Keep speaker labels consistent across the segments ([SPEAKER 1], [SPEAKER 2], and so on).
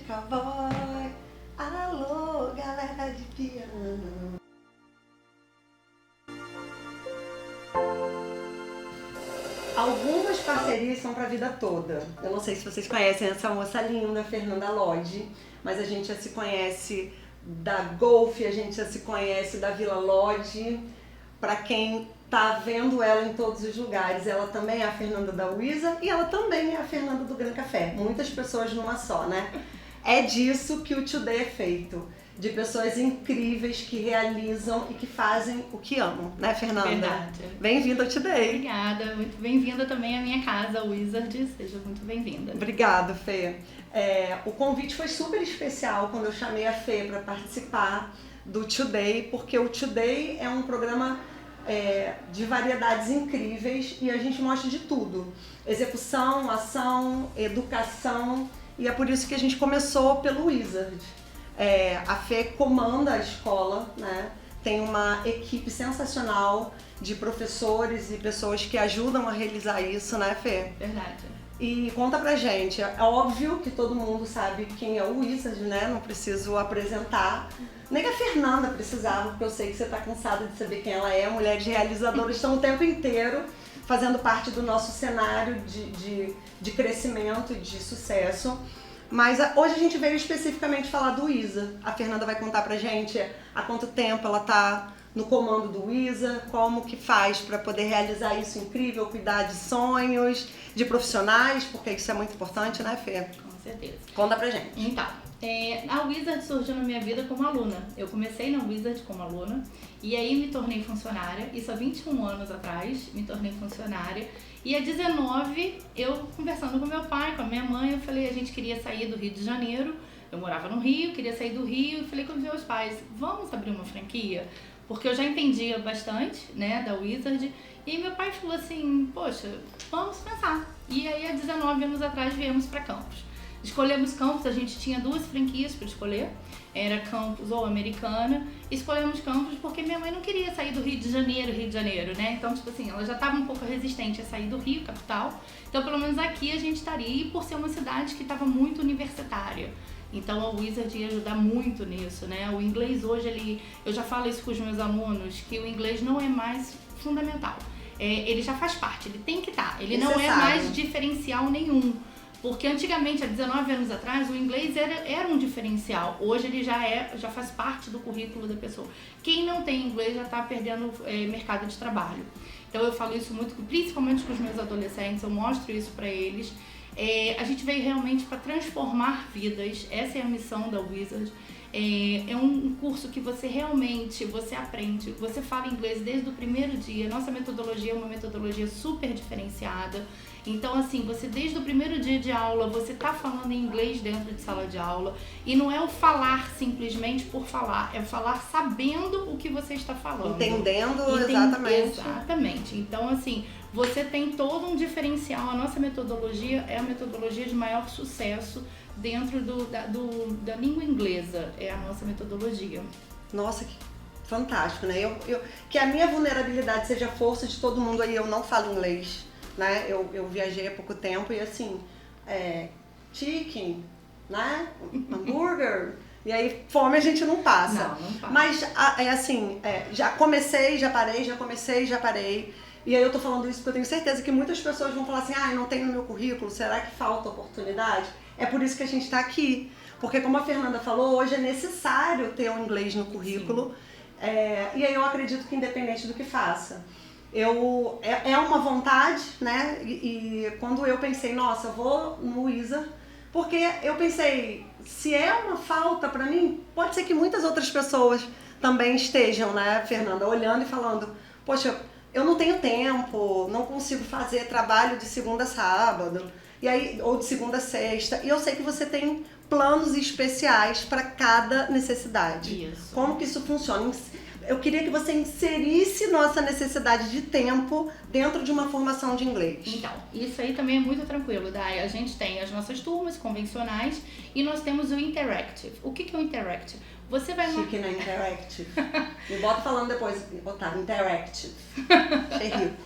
[SPEAKER 1] cowboy. Alô, galera de piano. Algumas parcerias são pra vida toda. Eu não sei se vocês conhecem essa moça linda, Fernanda Lodge, mas a gente já se conhece da Golf, a gente já se conhece da Vila Lodge. Pra quem tá vendo ela em todos os lugares, ela também é a Fernanda da Wizard e ela também é a Fernanda do Gran Café. Muitas pessoas numa só, né? É disso que o Today é feito. De pessoas incríveis que realizam e que fazem o que amam, né, Fernanda?
[SPEAKER 2] Verdade.
[SPEAKER 1] Bem-vinda ao Today.
[SPEAKER 2] Obrigada, muito bem-vinda também à minha casa, a Wizard, seja muito bem-vinda.
[SPEAKER 1] Obrigada, Fê. O convite foi super especial quando eu chamei a Fê para participar do Today, porque o Today é um programa de variedades incríveis e a gente mostra de tudo. Execução, ação, educação, e é por isso que a gente começou pelo Wizard. A Fê comanda a escola, né? Tem uma equipe sensacional de professores e pessoas que ajudam a realizar isso, né, Fê?
[SPEAKER 2] Verdade.
[SPEAKER 1] E conta pra gente, é óbvio que todo mundo sabe quem é o Wizard, né? Não preciso apresentar. Nem a Fernanda precisava, porque eu sei que você tá cansada de saber quem ela é. Mulheres realizadoras estão o tempo inteiro fazendo parte do nosso cenário de crescimento e de sucesso. Mas hoje a gente veio especificamente falar do Wizard. A Fernanda vai contar pra gente há quanto tempo ela tá no comando do Wizard, como que faz para poder realizar isso incrível, cuidar de sonhos, de profissionais, porque isso é muito importante, né, Fê?
[SPEAKER 2] Com certeza.
[SPEAKER 1] Conta pra gente.
[SPEAKER 2] Então, a Wizard surgiu na minha vida como aluna. Eu comecei na Wizard como aluna e aí me tornei funcionária. Isso há 21 anos atrás, me tornei funcionária. E há 19, eu conversando com meu pai, com a minha mãe, eu falei, a gente queria sair do Rio de Janeiro. Eu morava no Rio, queria sair do Rio e falei com os meus pais, vamos abrir uma franquia? Porque eu já entendia bastante, né, da Wizard. E aí meu pai falou assim, poxa, vamos pensar. E aí há 19 anos atrás viemos para Campos. Escolhemos Campos, a gente tinha 2 franquias para escolher, era Campos ou Americana. Escolhemos Campos porque minha mãe não queria sair do Rio de Janeiro, né? Então, tipo assim, ela já estava um pouco resistente a sair do Rio, capital. Então, pelo menos aqui a gente estaria, e por ser uma cidade que estava muito universitária. Então a Wizard ia ajudar muito nisso, né? O inglês hoje, eu já falo isso com os meus alunos, que o inglês não é mais fundamental. Ele já faz parte, ele tem que estar, ele não é mais diferencial nenhum. Porque antigamente, há 19 anos atrás, o inglês era um diferencial. Hoje ele já faz parte do currículo da pessoa. Quem não tem inglês já está perdendo mercado de trabalho. Então eu falo isso muito, principalmente com os meus adolescentes, eu mostro isso para eles. A gente veio realmente para transformar vidas, essa é a missão da Wizard. É um curso que você aprende, você fala inglês desde o primeiro dia. Nossa metodologia é uma metodologia super diferenciada. Então, assim, você desde o primeiro dia de aula, você tá falando em inglês dentro de sala de aula. E não é o falar simplesmente por falar, é o falar sabendo o que você está falando.
[SPEAKER 1] Entendendo exatamente.
[SPEAKER 2] Exatamente. Então, assim, você tem todo um diferencial. A nossa metodologia é a metodologia de maior sucesso dentro da língua inglesa. É a nossa metodologia.
[SPEAKER 1] Nossa, que fantástico, né? Que a minha vulnerabilidade seja a força de todo mundo aí. Eu não falo inglês, né? Eu viajei há pouco tempo e assim, chicken, né? Hambúrguer. E aí, fome a gente não passa.
[SPEAKER 2] Não passa.
[SPEAKER 1] Mas, já comecei, já parei, já comecei, já parei. E aí eu tô falando isso porque eu tenho certeza que muitas pessoas vão falar assim, não tem no meu currículo, será que falta oportunidade? É por isso que a gente tá aqui. Porque como a Fernanda falou, hoje é necessário ter um inglês no currículo. E aí eu acredito que independente do que faça. É uma vontade, né? E quando eu pensei, nossa, eu vou no Wizard, porque eu pensei, se é uma falta pra mim, pode ser que muitas outras pessoas também estejam, né, Fernanda, olhando e falando, poxa, eu não tenho tempo, não consigo fazer trabalho de segunda a sábado, e aí, ou de segunda a sexta, e eu sei que você tem planos especiais para cada necessidade.
[SPEAKER 2] Isso.
[SPEAKER 1] Como que isso funciona? Eu queria que você inserisse nossa necessidade de tempo dentro de uma formação de inglês.
[SPEAKER 2] Então, isso aí também é muito tranquilo, Dai. A gente tem as nossas turmas convencionais e nós temos o Interactive. O que é o Interactive? Você vai...
[SPEAKER 1] Chique na Interactive. Me bota falando depois, botar Interactive. Achei rico.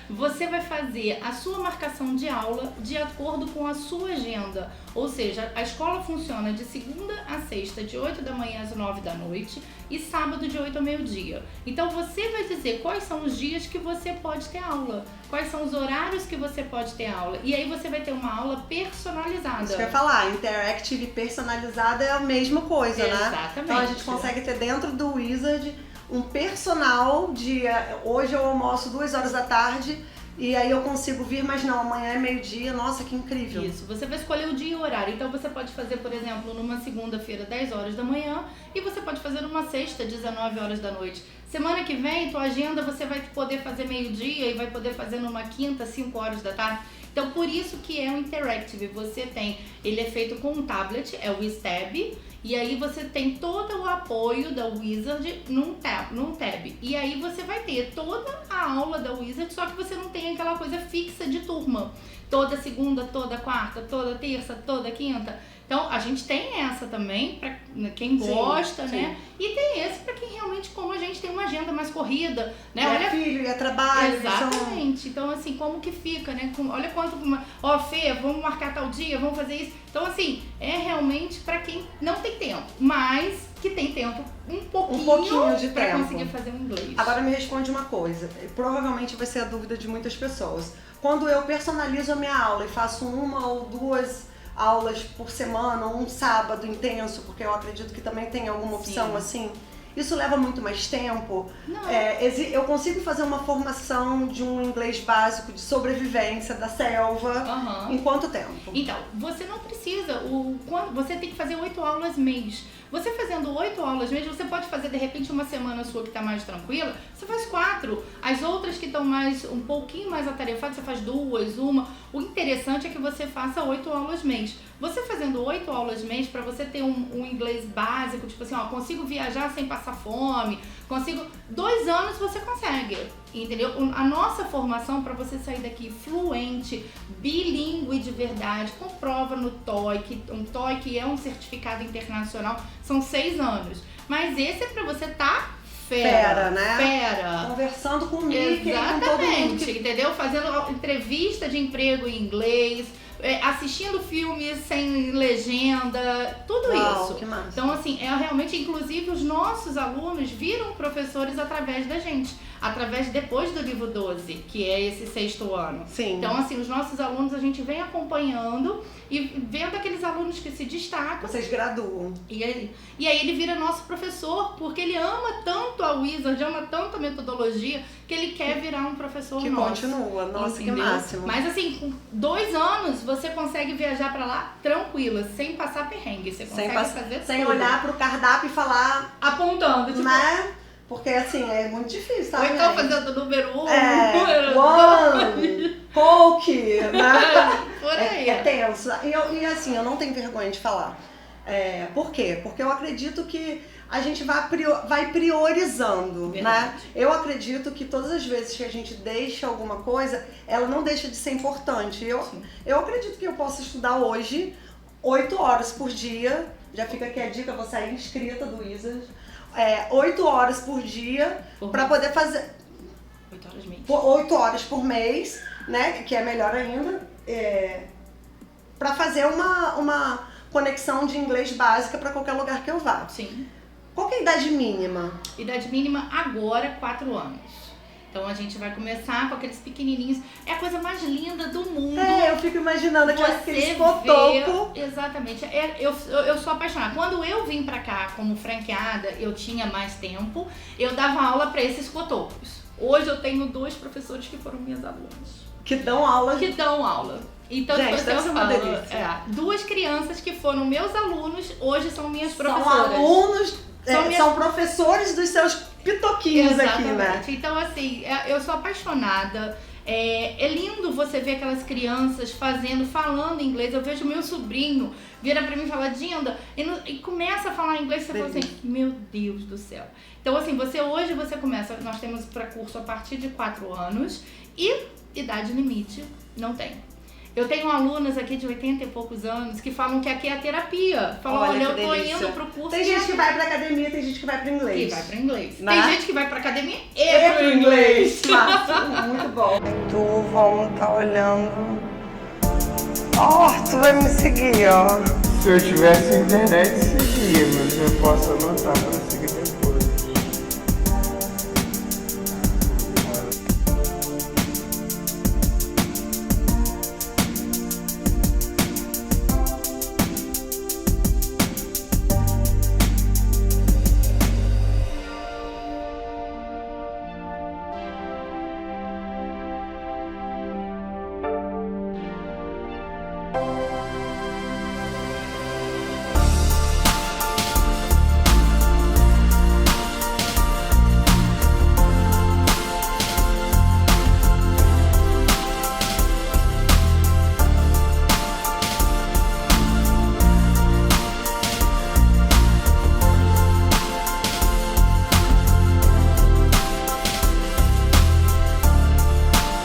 [SPEAKER 2] você vai fazer a sua marcação de aula de acordo com a sua agenda. Ou seja, a escola funciona de segunda a sexta, de 8 da manhã às 9 da noite e sábado de 8 ao meio-dia. Então você vai dizer quais são os dias que você pode ter aula, quais são os horários que você pode ter aula. E aí você vai ter uma aula personalizada.
[SPEAKER 1] Isso que eu ia falar, interactive e personalizada é a mesma coisa, né?
[SPEAKER 2] Exatamente.
[SPEAKER 1] Então a gente consegue ter dentro do Wizard um personal de hoje eu almoço 2 horas da tarde e aí eu consigo vir, mas não, amanhã é meio-dia, nossa, que incrível.
[SPEAKER 2] Isso, você vai escolher o dia e o horário. Então você pode fazer, por exemplo, numa segunda-feira, 10 horas da manhã, e você pode fazer numa sexta, 19 horas da noite. Semana que vem, tua agenda você vai poder fazer meio-dia e vai poder fazer numa quinta, 5 horas da tarde. Então por isso que é um interactive. Você tem, ele é feito com um tablet, é o WizTab, e aí você tem todo o apoio da Wizard num tab. E aí você vai ter toda a aula da Wizard, só que você não tem aquela coisa fixa de turma. Toda segunda, toda quarta, toda terça, toda quinta. Então, a gente tem essa também, pra quem gosta,
[SPEAKER 1] sim.
[SPEAKER 2] né? E tem esse pra quem realmente, como a gente tem uma agenda mais corrida, né?
[SPEAKER 1] E
[SPEAKER 2] Olha,
[SPEAKER 1] é filho, e é trabalho.
[SPEAKER 2] exatamente. Então, assim, como que fica, né? Olha quanto... Ó, Fê, vamos marcar tal dia, vamos fazer isso. Então, assim, é realmente pra quem não tem tempo, mas que tem tempo um pouquinho
[SPEAKER 1] de
[SPEAKER 2] pra
[SPEAKER 1] tempo.
[SPEAKER 2] conseguir fazer um inglês.
[SPEAKER 1] Agora me responde uma coisa, provavelmente vai ser a dúvida de muitas pessoas. Quando eu personalizo a minha aula e faço 1 ou 2 aulas por semana, um sábado intenso, porque eu acredito que também tem alguma opção assim, isso leva muito mais tempo.
[SPEAKER 2] Não.
[SPEAKER 1] Eu consigo fazer uma formação de um inglês básico de sobrevivência da selva em quanto tempo?
[SPEAKER 2] Então, você não precisa, você tem que fazer 8 aulas mês. Você fazendo 8 aulas mês, você pode fazer de repente uma semana sua que está mais tranquila, você faz 4. As outras que estão um pouquinho mais atarefadas, você faz 2, 1. O interessante é que você faça 8 aulas mês. Você fazendo 8 aulas mês, para você ter um inglês básico, tipo assim, ó, consigo viajar sem passar fome, consigo... 2 anos você consegue, entendeu? A nossa formação, para você sair daqui fluente, bilíngue de verdade, com prova no TOEIC, um TOEIC é um certificado internacional, são 6 anos. Mas esse é para você estar fera,
[SPEAKER 1] né?
[SPEAKER 2] Fera.
[SPEAKER 1] Conversando comigo,
[SPEAKER 2] exatamente,
[SPEAKER 1] com todo mundo que...
[SPEAKER 2] entendeu? Fazendo entrevista de emprego em inglês, assistindo filmes sem legenda, tudo isso.
[SPEAKER 1] Que massa.
[SPEAKER 2] Então, assim, realmente, inclusive, os nossos alunos viram professores através da gente, através depois do livro 12, que é esse 6º ano.
[SPEAKER 1] Sim.
[SPEAKER 2] Então, assim, os nossos alunos a gente vem acompanhando e vendo aqueles alunos que se destacam.
[SPEAKER 1] Vocês graduam.
[SPEAKER 2] E aí ele vira nosso professor, porque ele ama tanto a Wizard, ama tanto a metodologia, que ele quer virar um professor
[SPEAKER 1] que
[SPEAKER 2] nosso.
[SPEAKER 1] Continua, nossa,
[SPEAKER 2] entendeu?
[SPEAKER 1] que máximo.
[SPEAKER 2] Mas assim, com 2 anos, você consegue viajar pra lá tranquila, sem passar perrengue. Você consegue fazer
[SPEAKER 1] sem
[SPEAKER 2] tudo.
[SPEAKER 1] olhar pro cardápio e falar...
[SPEAKER 2] Apontando, tipo...
[SPEAKER 1] Né? Porque assim, é muito difícil, tá?
[SPEAKER 2] Ou então fazendo número 1,
[SPEAKER 1] número 1, Coke, né?
[SPEAKER 2] Por aí.
[SPEAKER 1] É tenso. E assim, eu não tenho vergonha de falar. Por quê? Porque eu acredito que a gente vai priorizando,
[SPEAKER 2] verdade.
[SPEAKER 1] Né? Eu acredito que todas as vezes que a gente deixa alguma coisa, ela não deixa de ser importante. Eu acredito que eu posso estudar hoje 8 horas por dia, já fica aqui a dica, vou sair inscrita do Wizard, 8 horas por dia para poder fazer
[SPEAKER 2] 8 horas mês.
[SPEAKER 1] 8 horas por mês, né? Que é melhor ainda, para fazer uma conexão de inglês básica para qualquer lugar que eu vá.
[SPEAKER 2] Sim.
[SPEAKER 1] Qual que é a idade mínima?
[SPEAKER 2] Idade mínima agora, 4 anos. Então a gente vai começar com aqueles pequenininhos. É a coisa mais linda do mundo.
[SPEAKER 1] Eu fico imaginando aqueles cotoco.
[SPEAKER 2] Exatamente. Eu sou apaixonada. Quando eu vim pra cá como franqueada, eu tinha mais tempo, eu dava aula pra esses cotocos. Hoje eu tenho 2 professores que foram minhas alunas.
[SPEAKER 1] Que dão aula.
[SPEAKER 2] Então,
[SPEAKER 1] gente,
[SPEAKER 2] depois eu falo,
[SPEAKER 1] 2
[SPEAKER 2] crianças que foram meus alunos, hoje são minhas professoras.
[SPEAKER 1] São alunos, são professores dos seus pitoquinhos.
[SPEAKER 2] Exatamente.
[SPEAKER 1] Aqui, né?
[SPEAKER 2] Então, assim, eu sou apaixonada. É lindo você ver aquelas crianças falando inglês. Eu vejo meu sobrinho vira pra mim e fala, Dinda, e começa a falar inglês, você fala assim, meu Deus do céu. Então, assim, hoje você começa, nós temos para curso a partir de 4 anos e idade limite não tem. Eu tenho alunas aqui de 80 e poucos anos que falam que aqui é a terapia. Falam, olha, eu tô indo pro curso.
[SPEAKER 1] Tem gente que vai pra academia, tem gente que vai pro inglês.
[SPEAKER 2] Que vai pro inglês.
[SPEAKER 1] Né?
[SPEAKER 2] Tem gente que vai pra academia e pro inglês.
[SPEAKER 1] Muito bom.
[SPEAKER 3] Tu, vamos tá olhando. Tu vai me seguir, ó.
[SPEAKER 4] Se eu tivesse internet, seguia, mas eu posso anotar pra seguir depois.